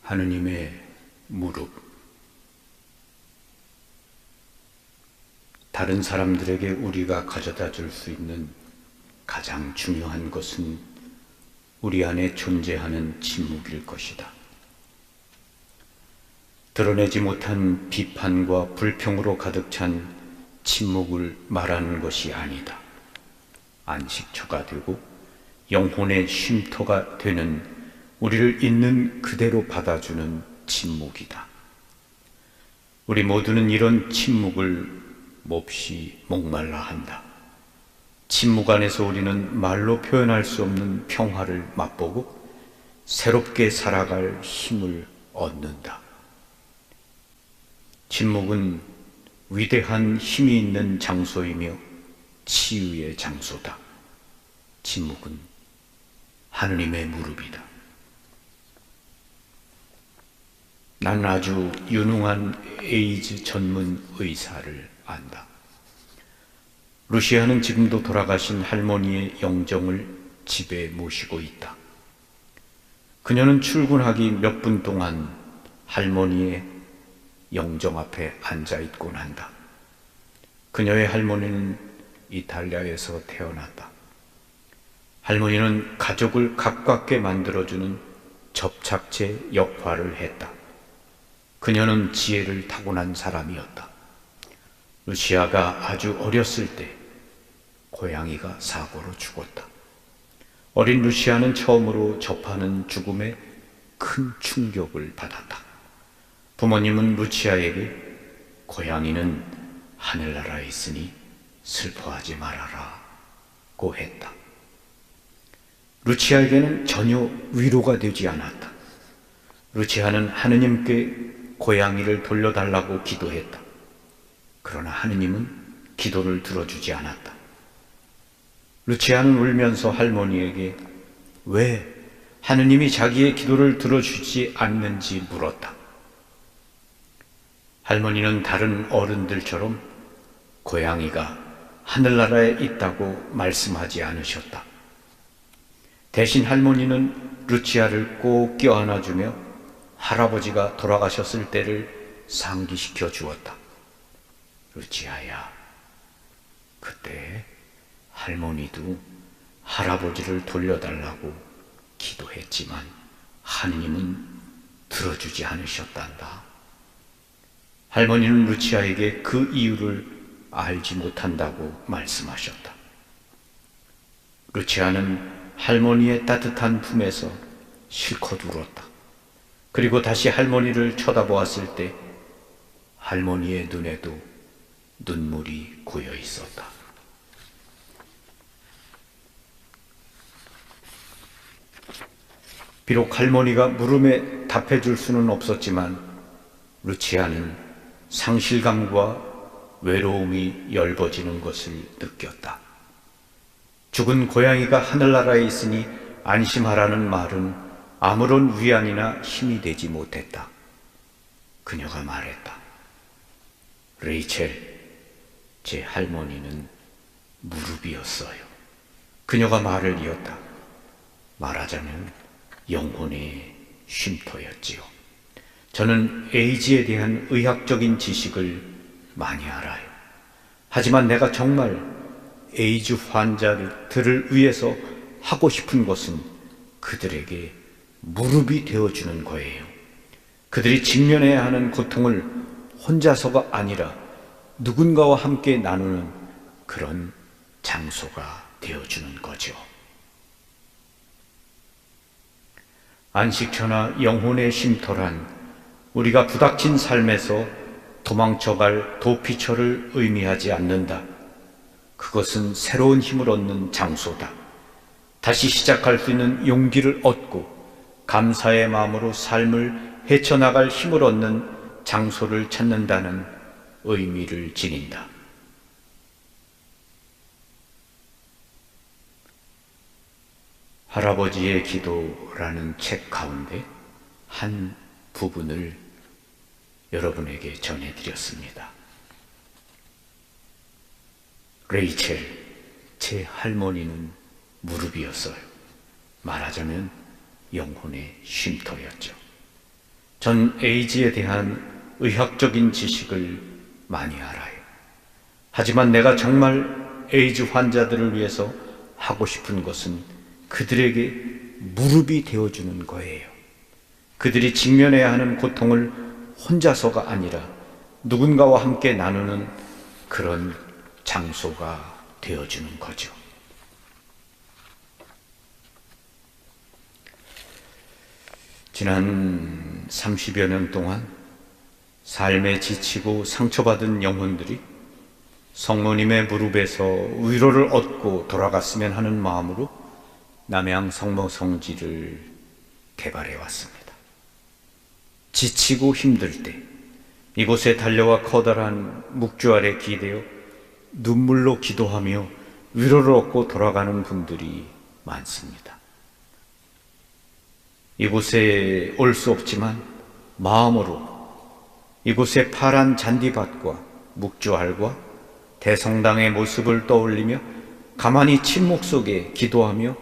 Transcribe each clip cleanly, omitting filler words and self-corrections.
하느님의 무릎. 다른 사람들에게 우리가 가져다 줄 수 있는 가장 중요한 것은 우리 안에 존재하는 침묵일 것이다. 드러내지 못한 비판과 불평으로 가득 찬 침묵을 말하는 것이 아니다. 안식처가 되고 영혼의 쉼터가 되는 우리를 있는 그대로 받아주는 침묵이다. 우리 모두는 이런 침묵을 몹시 목말라 한다. 침묵 안에서 우리는 말로 표현할 수 없는 평화를 맛보고 새롭게 살아갈 힘을 얻는다. 침묵은 위대한 힘이 있는 장소이며 치유의 장소다. 침묵은 하느님의 무릎이다. 난 아주 유능한 에이즈 전문 의사를 안다. 루시아는 지금도 돌아가신 할머니의 영정을 집에 모시고 있다. 그녀는 출근하기 몇 분 동안 할머니의 영정 앞에 앉아 있곤 한다. 그녀의 할머니는 이탈리아에서 태어났다. 할머니는 가족을 가깝게 만들어주는 접착제 역할을 했다. 그녀는 지혜를 타고난 사람이었다. 루시아가 아주 어렸을 때 고양이가 사고로 죽었다. 어린 루시아는 처음으로 접하는 죽음에 큰 충격을 받았다. 부모님은 루치아에게 고양이는 하늘나라에 있으니 슬퍼하지 말아라 고 했다. 루치아에게는 전혀 위로가 되지 않았다. 루치아는 하느님께 고양이를 돌려달라고 기도했다. 그러나 하느님은 기도를 들어주지 않았다. 루치아는 울면서 할머니에게 왜 하느님이 자기의 기도를 들어주지 않는지 물었다. 할머니는 다른 어른들처럼 고양이가 하늘나라에 있다고 말씀하지 않으셨다. 대신 할머니는 루치아를 꼭 껴안아주며 할아버지가 돌아가셨을 때를 상기시켜 주었다. 루치아야, 그때 할머니도 할아버지를 돌려달라고 기도했지만 하느님은 들어주지 않으셨단다. 할머니는 루치아에게 그 이유를 알지 못한다고 말씀하셨다. 루치아는 할머니의 따뜻한 품에서 실컷 울었다. 그리고 다시 할머니를 쳐다보았을 때 할머니의 눈에도 눈물이 고여 있었다. 비록 할머니가 물음에 답해줄 수는 없었지만 루치아는 상실감과 외로움이 엷어지는 것을 느꼈다. 죽은 고양이가 하늘나라에 있으니 안심하라는 말은 아무런 위안이나 힘이 되지 못했다. 그녀가 말했다. 레이첼, 제 할머니는 무릎이었어요. 그녀가 말을 이었다. 말하자면 영혼의 쉼터였지요. 저는 에이즈에 대한 의학적인 지식을 많이 알아요. 하지만 내가 정말 에이즈 환자들을 위해서 하고 싶은 것은 그들에게 무릎이 되어주는 거예요. 그들이 직면해야 하는 고통을 혼자서가 아니라 누군가와 함께 나누는 그런 장소가 되어주는 거죠. 안식처나 영혼의 쉼터란 우리가 부닥친 삶에서 도망쳐갈 도피처를 의미하지 않는다. 그것은 새로운 힘을 얻는 장소다. 다시 시작할 수 있는 용기를 얻고 감사의 마음으로 삶을 헤쳐나갈 힘을 얻는 장소를 찾는다는 의미를 지닌다. 할아버지의 기도라는 책 가운데 한 부분을 여러분에게 전해드렸습니다. 레이첼, 제 할머니는 무릎이었어요. 말하자면 영혼의 쉼터였죠. 전 에이즈에 대한 의학적인 지식을 많이 알아요. 하지만 내가 정말 에이즈 환자들을 위해서 하고 싶은 것은 그들에게 무릎이 되어주는 거예요. 그들이 직면해야 하는 고통을 혼자서가 아니라 누군가와 함께 나누는 그런 장소가 되어주는 거죠. 지난 30여 년 동안 삶에 지치고 상처받은 영혼들이 성모님의 무릎에서 위로를 얻고 돌아갔으면 하는 마음으로 남양 성모성지를 개발해 왔습니다. 지치고 힘들 때 이곳에 달려와 커다란 묵주 아래 기대어 눈물로 기도하며 위로를 얻고 돌아가는 분들이 많습니다. 이곳에 올 수 없지만 마음으로 이곳의 파란 잔디밭과 묵주알과 대성당의 모습을 떠올리며 가만히 침묵 속에 기도하며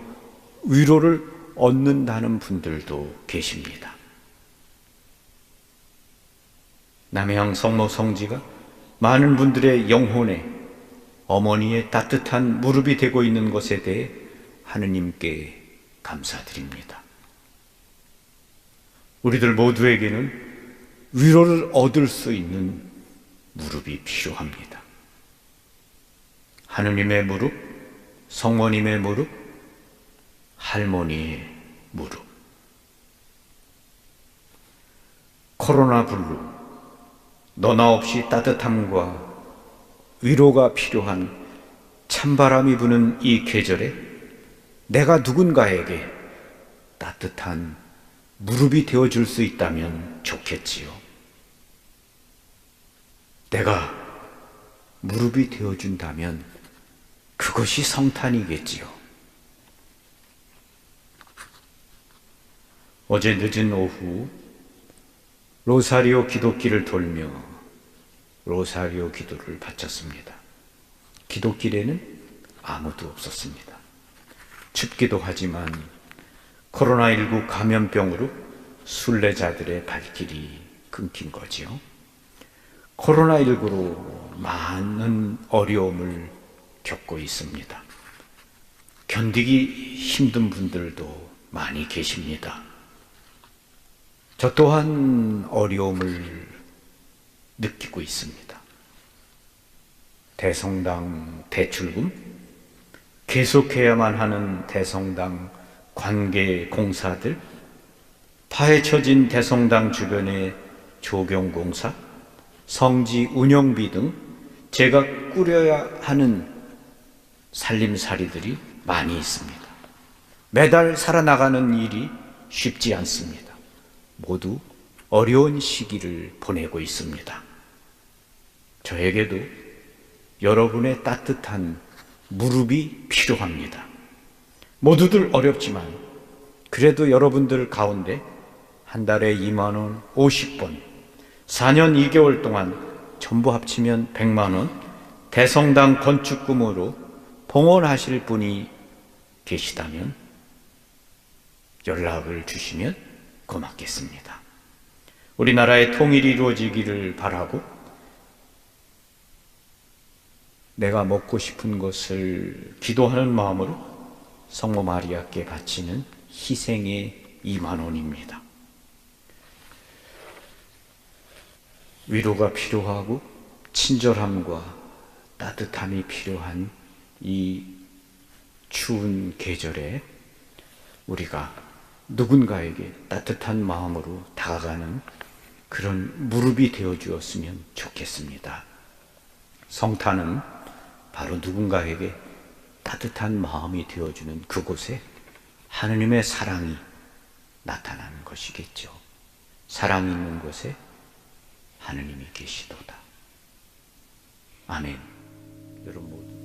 위로를 얻는다는 분들도 계십니다. 남양 성모성지가 많은 분들의 영혼에 어머니의 따뜻한 무릎이 되고 있는 것에 대해 하느님께 감사드립니다. 우리들 모두에게는 위로를 얻을 수 있는 무릎이 필요합니다. 하느님의 무릎, 성모님의 무릎, 할머니의 무릎. 코로나 블루, 너나 없이 따뜻함과 위로가 필요한 찬바람이 부는 이 계절에 내가 누군가에게 따뜻한 무릎이 되어줄 수 있다면 좋겠지요. 내가 무릎이 되어준다면 그것이 성탄이겠지요. 어제 늦은 오후 로사리오 기도길을 돌며 로사리오 기도를 바쳤습니다. 기도길에는 아무도 없었습니다. 춥기도 하지만 코로나19 감염병으로 순례자들의 발길이 끊긴 거지요. 코로나19로 많은 어려움을 겪고 있습니다. 견디기 힘든 분들도 많이 계십니다. 저 또한 어려움을 느끼고 있습니다. 대성당 대출금, 계속해야만 하는 대성당 관계 공사들, 파헤쳐진 대성당 주변의 조경공사, 성지 운영비 등 제가 꾸려야 하는 살림살이들이 많이 있습니다. 매달 살아나가는 일이 쉽지 않습니다. 모두 어려운 시기를 보내고 있습니다. 저에게도 여러분의 따뜻한 무릎이 필요합니다. 모두들 어렵지만 그래도 여러분들 가운데 한 달에 2만 원, 50번, 4년 2개월 동안 전부 합치면 100만 원 대성당 건축금으로 봉헌하실 분이 계시다면 연락을 주시면 고맙겠습니다. 우리나라의 통일이 이루어지기를 바라고 내가 먹고 싶은 것을 기도하는 마음으로 성모 마리아께 바치는 희생의 2만 원입니다. 위로가 필요하고 친절함과 따뜻함이 필요한 이 추운 계절에 우리가 누군가에게 따뜻한 마음으로 다가가는 그런 무릎이 되어 주었으면 좋겠습니다. 성탄은 바로 누군가에게 따뜻한 마음이 되어주는 그곳에 하느님의 사랑이 나타나는 것이겠죠. 사랑이 있는 곳에 하느님이 계시도다. 아멘. 여러분 모두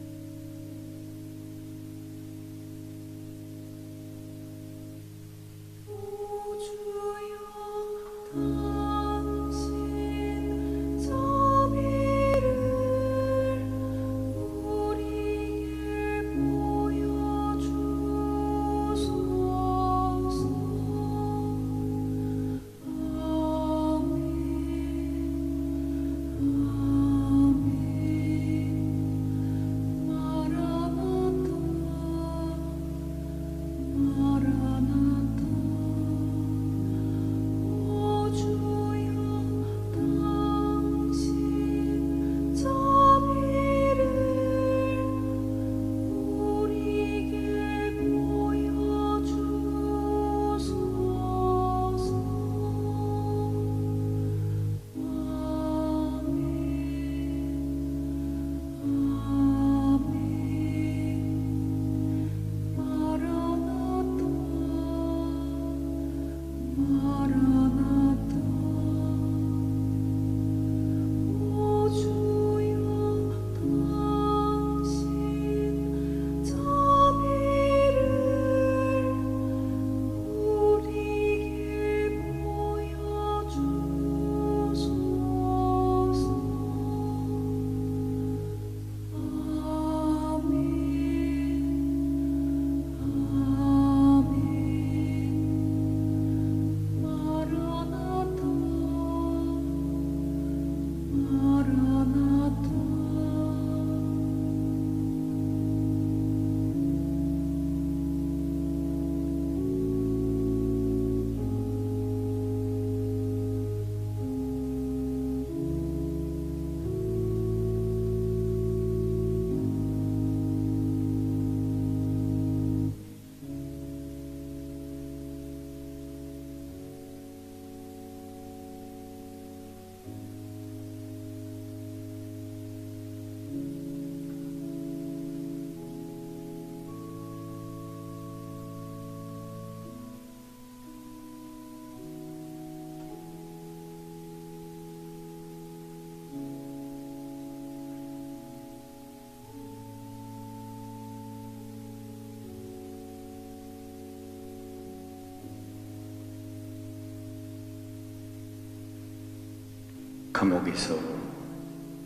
감옥에서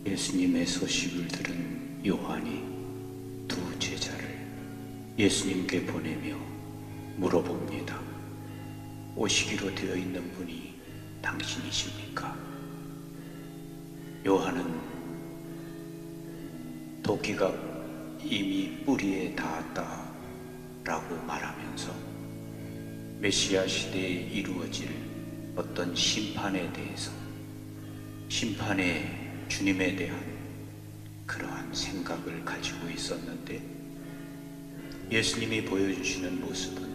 예수님의 소식을 들은 요한이 두 제자를 예수님께 보내며 물어봅니다. 오시기로 되어 있는 분이 당신이십니까? 요한은 도끼가 이미 뿌리에 닿았다 라고 말하면서 메시아 시대에 이루어질 어떤 심판에 대해서, 심판의 주님에 대한 그러한 생각을 가지고 있었는데, 예수님이 보여주시는 모습은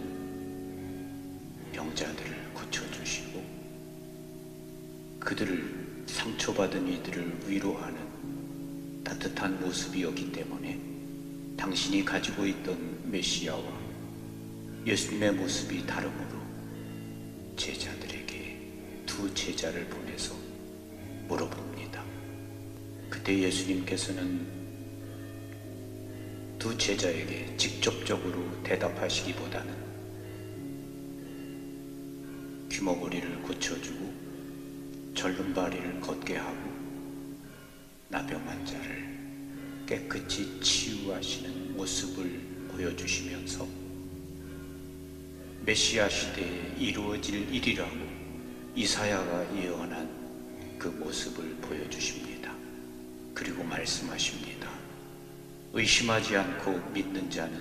병자들을 고쳐주시고 그들을, 상처받은 이들을 위로하는 따뜻한 모습이었기 때문에 당신이 가지고 있던 메시아와 예수님의 모습이 다르므로 제자들에게 두 제자를 보내서 물어봅니다. 그때 예수님께서는 두 제자에게 직접적으로 대답하시기보다는 귀머거리를 고쳐주고 절름발이를 걷게 하고 나병 환자를 깨끗이 치유하시는 모습을 보여주시면서 메시아 시대에 이루어질 일이라고 이사야가 예언한 그 모습을 보여주십니다. 그리고 말씀하십니다. 의심하지 않고 믿는 자는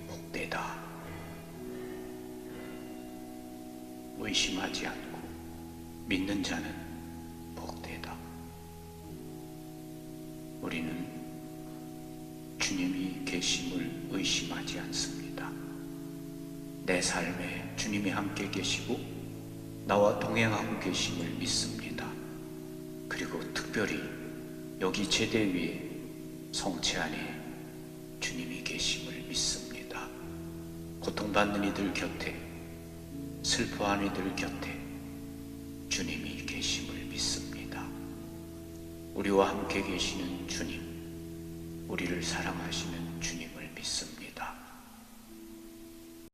복되다. 의심하지 않고 믿는 자는 복되다. 우리는 주님이 계심을 의심하지 않습니다. 내 삶에 주님이 함께 계시고 나와 동행하고 계심을 믿습니다. 그리고 특별히 여기 제대 위에 성체 안에 주님이 계심을 믿습니다. 고통받는 이들 곁에, 슬퍼하는 이들 곁에 주님이 계심을 믿습니다. 우리와 함께 계시는 주님, 우리를 사랑하시는 주님을 믿습니다.